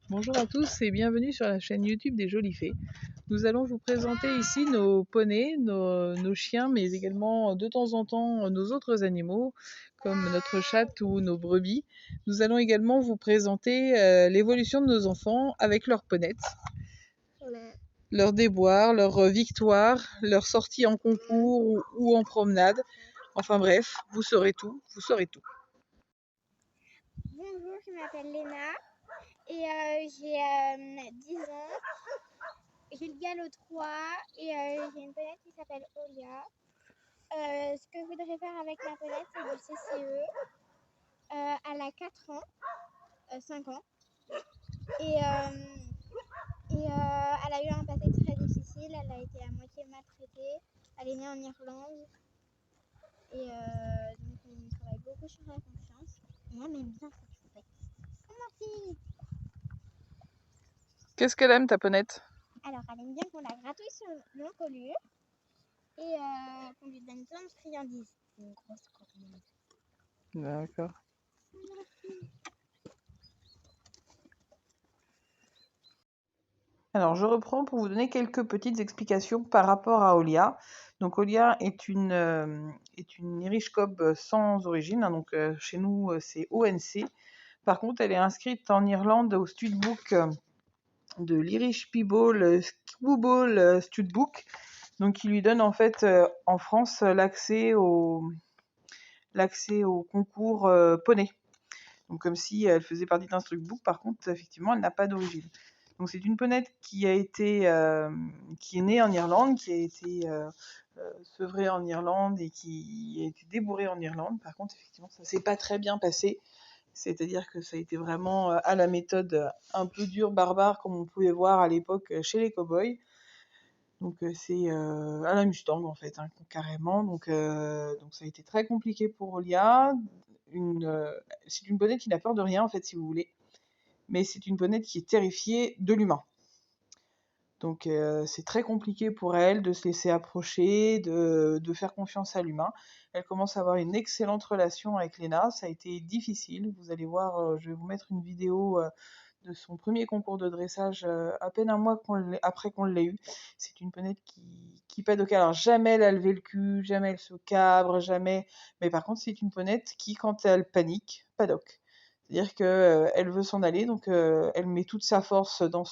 Bonjour à tous et bienvenue sur la chaîne YouTube des Jolies Fées. Nous allons vous présenter ici nos poneys, nos chiens, mais également de temps en temps nos autres animaux, comme notre chatte ou nos brebis. Nous allons également vous présenter l'évolution de nos enfants avec leurs ponettes, leurs déboires, leurs victoires, leurs sorties en concours ou en promenade. Enfin bref, vous saurez tout, vous saurez tout. Bonjour, je m'appelle Léna et j'ai 10 ans. J'ai le galop 3 et j'ai une ponette qui s'appelle Olia. Ce que je voudrais faire avec ma ponette, c'est du CCE. Elle a 4 ans, 5 ans. Et elle a eu un passé très difficile. Elle a été à moitié maltraitée. Elle est née en Irlande. Donc on travaille beaucoup sur la confiance. Et elle aime bien cette choupette. Oh merci. Qu'est-ce qu'elle aime ta ponette? Alors, elle aime bien qu'on la gratouille sur l'encolure et qu'on lui donne plein de friandises. C'est une grosse cornemuse. D'accord. Alors, je reprends pour vous donner quelques petites explications par rapport à Olia. Donc, Olia est une Irish Cob sans origine, hein, donc chez nous c'est ONC. Par contre, elle est inscrite en Irlande au Studbook de l'Irish People Screwball Studbook, donc qui lui donne en fait en France l'accès au concours poney. Donc comme si elle faisait partie d'un Studbook, par contre, effectivement, elle n'a pas d'origine. Donc c'est une ponette qui est née en Irlande, qui a été sevrée en Irlande et qui a été débourrée en Irlande. Par contre, effectivement, ça s'est pas très bien passé. C'est-à-dire que ça a été vraiment à la méthode un peu dure, barbare, comme on pouvait voir à l'époque chez les cow-boys. Donc c'est à la Mustang en fait, hein, carrément. Donc ça a été très compliqué pour Olia. C'est une ponette qui n'a peur de rien en fait, si vous voulez. Mais c'est une ponette qui est terrifiée de l'humain. Donc c'est très compliqué pour elle de se laisser approcher, de faire confiance à l'humain. Elle commence à avoir une excellente relation avec Léna. Ça a été difficile. Vous allez voir, je vais vous mettre une vidéo de son premier concours de dressage à peine un mois après qu'on l'ait eu. C'est une ponette qui padoque. Alors jamais elle a levé le cul, jamais elle se cabre, jamais. Mais par contre, c'est une ponette qui, quand elle panique, padoque. C'est-à-dire qu'elle veut s'en aller, donc elle met toute sa force dans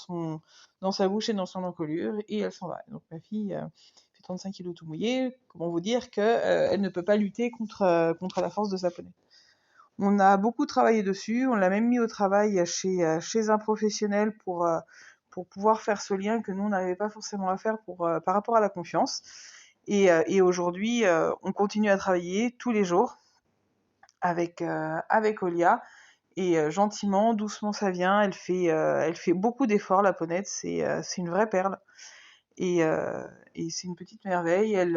sa bouche et dans son encolure, et elle s'en va. Donc ma fille fait 35 kilos tout mouillé. Comment vous dire qu'elle ne peut pas lutter contre la force de sa ponette. On a beaucoup travaillé dessus, on l'a même mis au travail chez un professionnel pour pouvoir faire ce lien que nous, on n'arrivait pas forcément à faire par rapport à la confiance. Et aujourd'hui, on continue à travailler tous les jours avec Olia. Et gentiment, doucement, ça vient. Elle fait beaucoup d'efforts, la ponette. C'est une vraie perle. Et c'est une petite merveille. Elle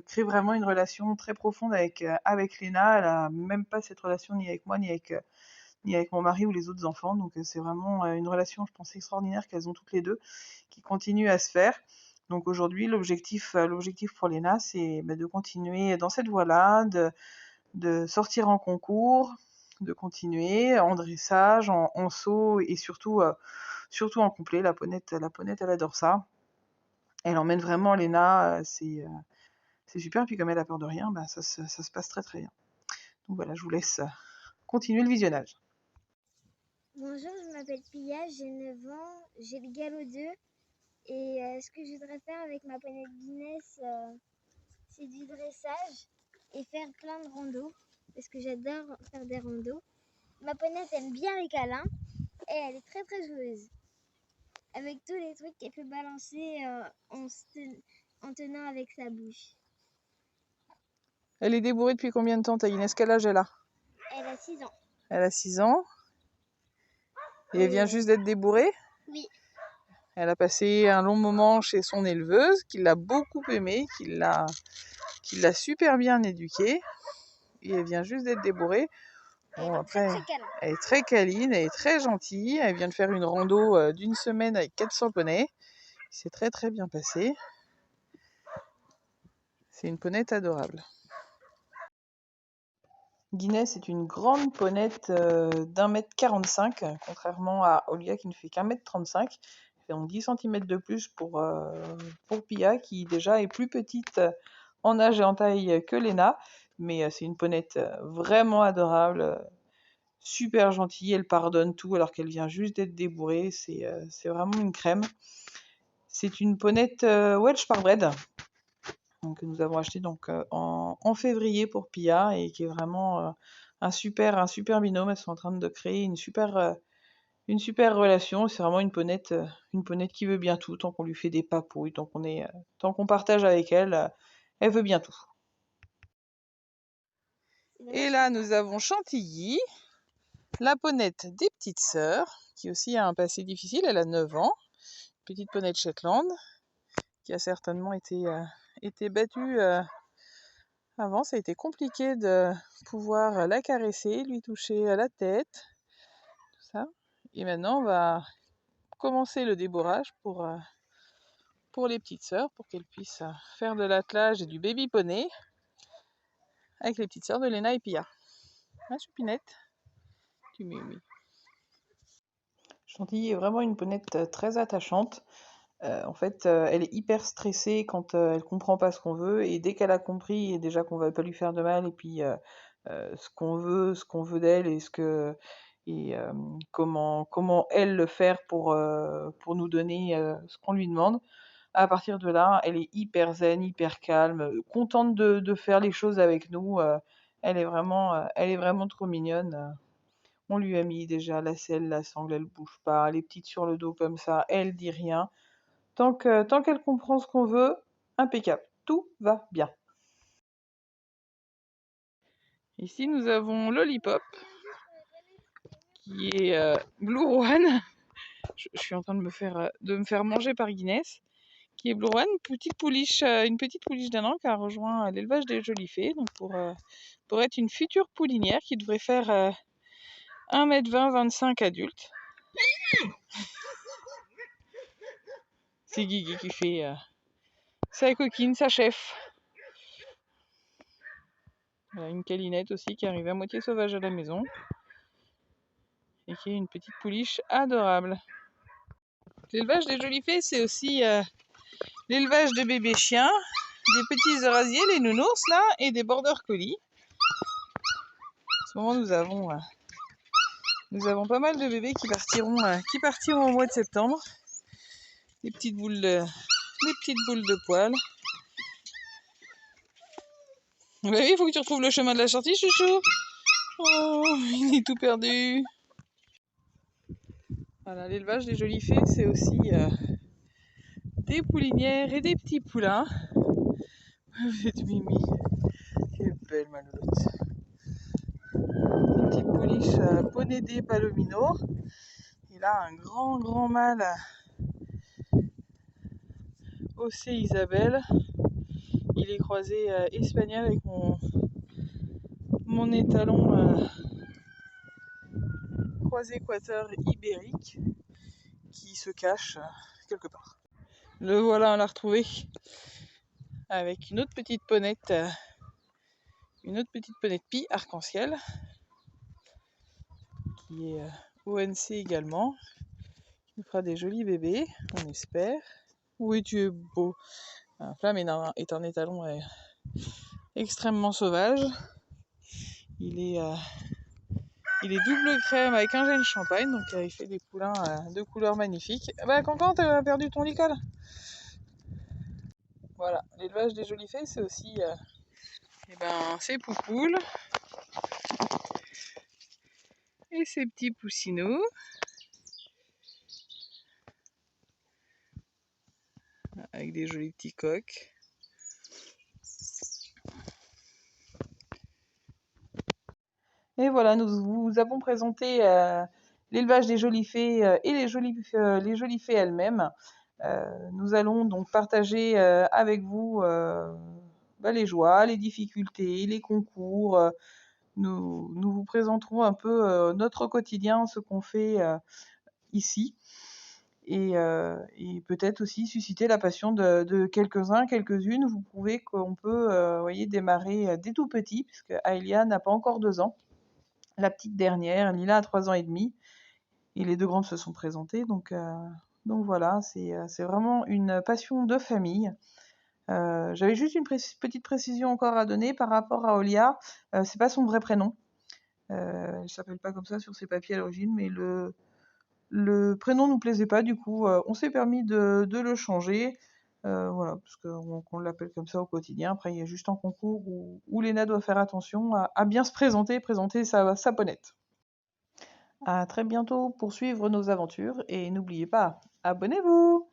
crée vraiment une relation très profonde avec Léna. Elle a même pas cette relation ni avec moi, ni avec mon mari ou les autres enfants. Donc c'est vraiment une relation, je pense, extraordinaire qu'elles ont toutes les deux, qui continue à se faire. Donc aujourd'hui, l'objectif pour Léna, c'est de continuer dans cette voie-là, de sortir en concours, de continuer en dressage, en saut et surtout en complet. La ponette, elle adore ça. Elle emmène vraiment Léna, c'est super. Puis comme elle a peur de rien, bah, ça se passe très très bien. Donc voilà, je vous laisse continuer le visionnage. Bonjour, je m'appelle Pia, j'ai 9 ans, j'ai le galop 2 et ce que je voudrais faire avec ma ponette Guinness, c'est du dressage et faire plein de randos parce que j'adore faire des randos. Ma ponette aime bien les câlins et elle est très très joueuse. Avec tous les trucs qu'elle peut balancer en tenant avec sa bouche. Elle est débourrée depuis combien de temps, ta Inès? Quel âge elle a? Elle a 6 ans. Elle a 6 ans. Et elle vient juste d'être débourrée? Oui. Elle a passé un long moment chez son éleveuse, qui l'a beaucoup aimée, qui l'a super bien éduquée. Et elle vient juste d'être débourrée. Bon, après, elle est très câline, elle est très gentille. Elle vient de faire une rando d'une semaine avec 400 poneys. C'est très très bien passé. C'est une ponette adorable. Guinness est une grande ponette d'1,45 m, contrairement à Olia qui ne fait qu'1,35 m. Elle fait donc 10 cm de plus pour Pia, qui déjà est plus petite en âge et en taille que Lena. Mais c'est une ponette vraiment adorable, super gentille. Elle pardonne tout alors qu'elle vient juste d'être débourrée. C'est vraiment une crème. C'est une ponette Welsh Parbred, donc, que nous avons acheté donc en février pour Pia et qui est vraiment un super binôme. Elles sont en train de créer une super relation. C'est vraiment une ponette qui veut bien tout, tant qu'on lui fait des papouilles, tant qu'on partage avec elle, elle veut bien tout. Et là, nous avons Chantilly, la ponette des petites sœurs, qui aussi a un passé difficile. Elle a 9 ans, petite ponette Shetland, qui a certainement été battue. Avant, ça a été compliqué de pouvoir la caresser, lui toucher la tête, tout ça. Et maintenant, on va commencer le débourrage pour les petites sœurs, pour qu'elles puissent faire de l'attelage et du baby poney avec les petites sœurs de Lena et Pia. Ah, Choupinette, tu m'aimes. Chantilly est vraiment une ponette très attachante. En fait, elle est hyper stressée quand elle comprend pas ce qu'on veut, et dès qu'elle a compris, et déjà qu'on va pas lui faire de mal, et puis ce qu'on veut d'elle, comment elle le faire pour nous donner ce qu'on lui demande. À partir de là, elle est hyper zen, hyper calme, contente de faire les choses avec nous. Elle est vraiment trop mignonne. On lui a mis déjà la selle, la sangle, elle bouge pas, les petites sur le dos comme ça, elle dit rien. Tant qu'elle comprend ce qu'on veut, impeccable, tout va bien. Ici, nous avons Lollipop, qui est Blue Rowan. Je suis en train de me faire manger par Guinness, qui est Blue Rowan, une petite pouliche d'un an qui a rejoint l'élevage des Jolies Fées, donc pour être une future poulinière qui devrait faire 1,20 m 25 adulte. C'est Guigui qui fait sa coquine, sa chef. Voilà, une câlinette aussi qui arrive à moitié sauvage à la maison et qui est une petite pouliche adorable. L'élevage des Jolies Fées, c'est aussi l'élevage de bébés chiens, des petits eurasiers, les nounours là, et des border collies. En ce moment, nous avons pas mal de bébés qui partiront au mois de septembre. Des petites boules de poils. Bah oui, il faut que tu retrouves le chemin de la sortie, chouchou. Oh, il est tout perdu. Voilà, l'élevage des Jolies Fées, c'est aussi des poulinières et des petits poulains. Vous êtes Mimi. Quelle belle maloulotte. Une petite pouliche Ponedé Palomino. Il a un grand mâle Océ Isabelle. Il est croisé espagnol avec mon étalon croisé équateur ibérique qui se cache quelque part. Le voilà, on l'a retrouvé avec une autre petite ponette pie arc-en-ciel qui est ONC également. Qui nous fera des jolis bébés, on espère. Oui, tu es beau. Flamme est un étalon extrêmement sauvage. Il est double crème avec un gène champagne, donc il fait des poulains de couleurs magnifiques. Bah, Cancan, t'as perdu ton licol. Voilà, l'élevage des Jolies Fées, c'est aussi ces poupoules et ces petits poussinous. Avec des jolis petits coqs. Et voilà, nous vous avons présenté l'élevage des Jolies Fées et les Jolies Fées elles-mêmes. Nous allons donc partager avec vous les joies, les difficultés, les concours. Nous vous présenterons un peu notre quotidien, ce qu'on fait ici. et peut-être aussi susciter la passion de quelques-uns, quelques-unes. Vous pouvez qu'on peut, voyez, démarrer dès tout petit, puisque Aelia n'a pas encore 2 ans. La petite dernière, Lila a 3 ans et demi, et les 2 grandes se sont présentées. Donc voilà, c'est vraiment une passion de famille. J'avais juste une petite précision encore à donner par rapport à Olia. C'est pas son vrai prénom. Elle s'appelle pas comme ça sur ses papiers à l'origine, mais le prénom nous plaisait pas, du coup, on s'est permis de le changer. Voilà, parce qu'on l'appelle comme ça au quotidien. Après, il y a juste un concours où Léna doit faire attention à bien se présenter, présenter sa ponette. À très bientôt pour suivre nos aventures et n'oubliez pas, abonnez-vous!